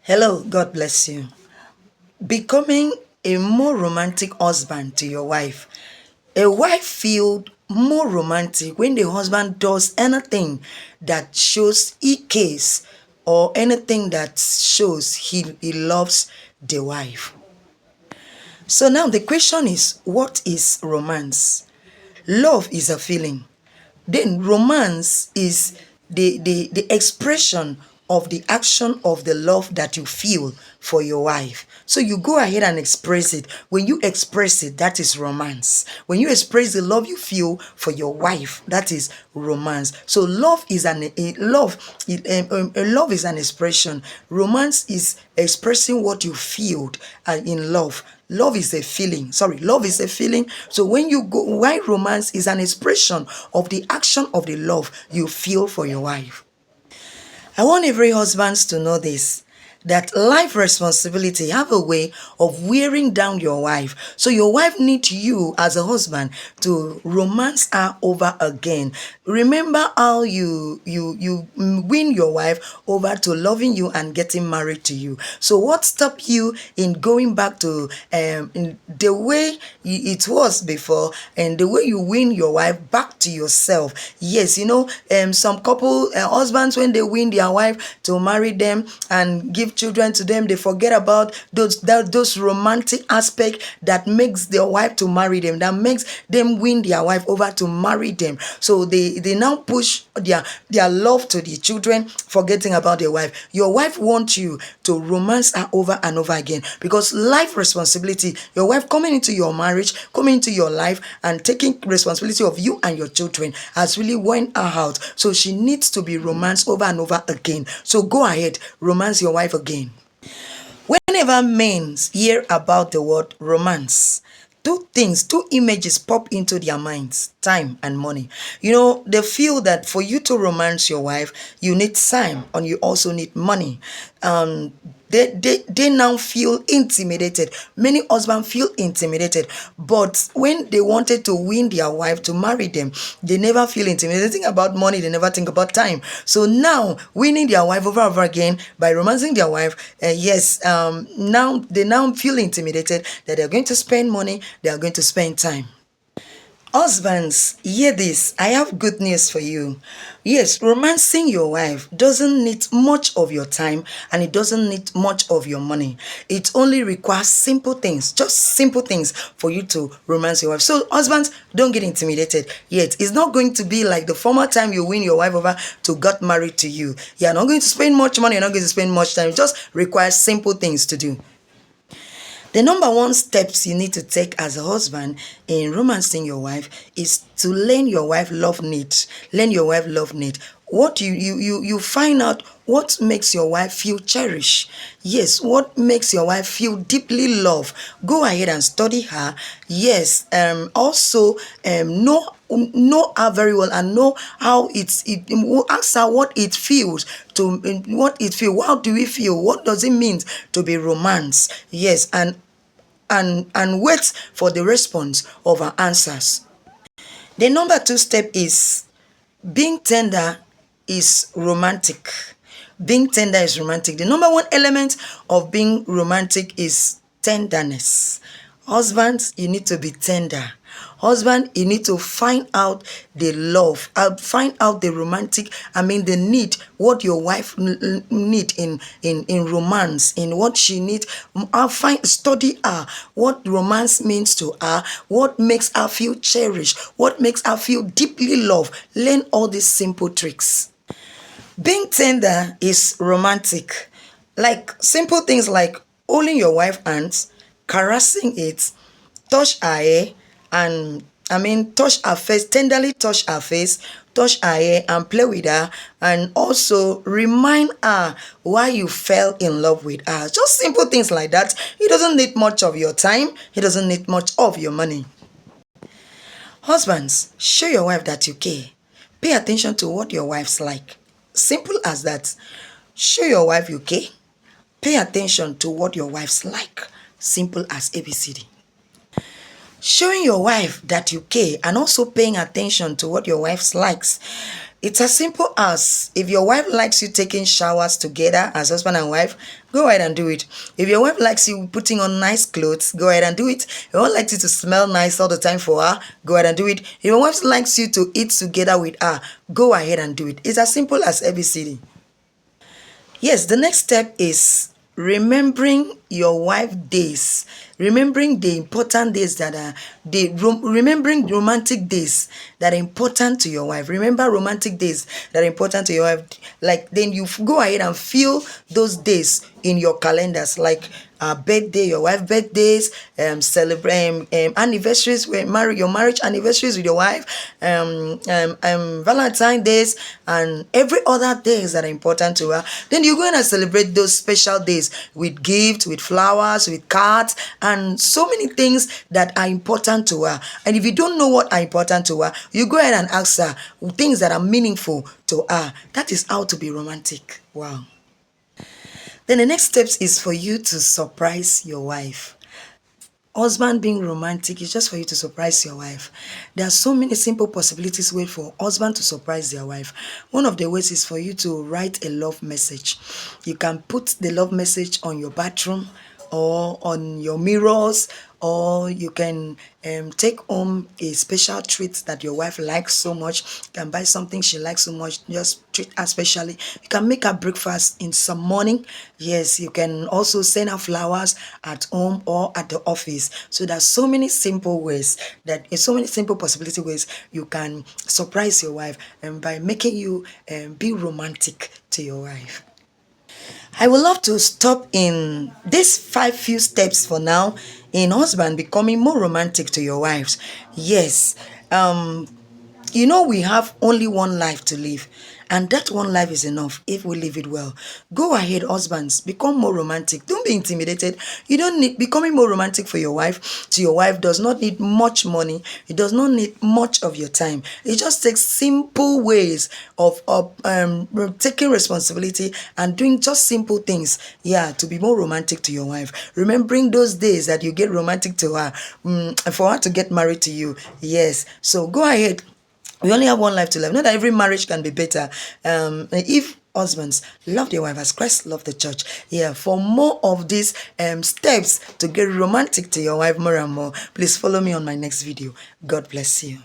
Hello, God bless you. Becoming a more romantic husband to your wife. A wife feels more romantic when the husband does anything that shows he cares or anything that shows he loves the wife. So now the question is, what is romance? Love is a feeling. Then romance is the expression of the action of the love that you feel for your wife. So you go ahead and express it. When you express it, that is romance. When you express the love you feel for your wife, that is romance. So love is love is an expression. Romance is expressing what you feel in love. Love is a feeling. Sorry, love is a feeling. So when you go, why romance is an expression of the action of the love you feel for your wife. I want every husband to know this, that life responsibility have a way of wearing down your wife. So your wife needs you as a husband to romance her over again. Remember how you win your wife over to loving you and getting married to you. So what stopped you in going back to in the way it was before and the way you win your wife back to yourself? Yes, some couple husbands, when they win their wife to marry them and give children to them, they forget about those romantic aspect that makes their wife to marry them, that makes them win their wife over to marry them. So they now push their love to the children, forgetting about their wife. Your wife wants you to romance her over and over again, because life responsibility, your wife coming into your marriage, coming into your life and taking responsibility of you and your children, has really worn her out. So she needs to be romanced over and over again. So go ahead, romance your wife again. Whenever men hear about the word romance, two images pop into their minds: time and money. They feel that for you to romance your wife, you need time and you also need money. They now feel intimidated. Many husbands feel intimidated, but when they wanted to win their wife to marry them, they never feel intimidated. They think about money, they never think about time. So now winning their wife over and over again by romancing their wife, yes, now they now feel intimidated that they're going to spend money, they are going to spend time. Husbands, hear this. I have good news for you. Yes, romancing your wife doesn't need much of your time and it doesn't need much of your money. It only requires simple things, just simple things for you to romance your wife. So husbands, don't get intimidated. Yet, it's not going to be like the former time you win your wife over to get married to you. You're not going to spend much money, you're not going to spend much time. It just requires simple things to do. The number one steps you need to take as a husband in romancing your wife is to learn your wife love needs. Learn your wife love need. What you find out what makes your wife feel cherished. Yes, what makes your wife feel deeply loved. Go ahead and study her. Yes, also know her very well and know how ask her what it feels to what it feel. How do we feel? What does it mean to be romance? Yes, and wait for the response of her answers. The number two step is being tender is romantic. Being tender is romantic. The number one element of being romantic is tenderness. Husbands, you need to be tender. Husband, you need to find out the love, find out the romantic, the need, what your wife need in romance, in what she needs. Study her, what romance means to her, what makes her feel cherished, what makes her feel deeply loved. Learn all these simple tricks. Being tender is romantic. Like simple things like holding your wife's hands, caressing it, touch her hair, and touch her face, tenderly touch her hair and play with her, and also remind her why you fell in love with her. Just simple things like that. It doesn't need much of your time, it doesn't need much of your money. Husbands, show your wife that you care. Pay attention to what your wife's like. Simple as that. Show your wife you care. Pay attention to what your wife's like. Simple as ABCD. Showing your wife that you care and also paying attention to what your wife likes It's as simple as, if your wife likes you taking showers together as husband and wife, go ahead and do it. If your wife likes you putting on nice clothes, go ahead and do it. If your wife likes you to smell nice all the time for her, go ahead and do it. If your wife likes you to eat together with her, go ahead and do it. It's as simple as ABCD. Yes, the next step is remembering your wife days, remembering the important days that are remembering romantic days that are important to your wife. Remember romantic days that are important to your wife. Like, then you go ahead and fill those days in your calendars, like birthday, your wife birthdays, celebrate anniversaries, your marriage anniversaries with your wife, Valentine days, and every other days that are important to her. Then you go in and celebrate those special days with gifts, with flowers, with cards, and so many things that are important to her. And if you don't know what are important to her, you go ahead and ask her things that are meaningful to her. That is how to be romantic. Wow. Then the next steps is for you to surprise your wife. Husband being romantic is just for you to surprise your wife. There are so many simple possibilities way for husband to surprise their wife. One of the ways is for you to write a love message. You can put the love message on your bathroom or on your mirrors, or you can take home a special treat that your wife likes so much. You can buy something she likes so much, just treat her specially. You can make her breakfast in some morning. Yes, you can also send her flowers at home or at the office. So there's so many simple ways, so many simple possibility ways you can surprise your wife, and by making you be romantic to your wife. I would love to stop in these few steps for now in husband becoming more romantic to your wives. Yes, we have only one life to live, and that one life is enough if we live it well. Go ahead, husbands, become more romantic. Don't be intimidated. You don't need becoming more romantic for your wife. To your wife does not need much money. It does not need much of your time. It just takes simple ways of taking responsibility and doing just simple things. Yeah, to be more romantic to your wife. Remembering those days that you get romantic to her, for her to get married to you. Yes. So go ahead. We only have one life to live. Not that every marriage can be better. If husbands love their wife as Christ loved the church. Yeah, for more of these steps to get romantic to your wife more and more, please follow me on my next video. God bless you.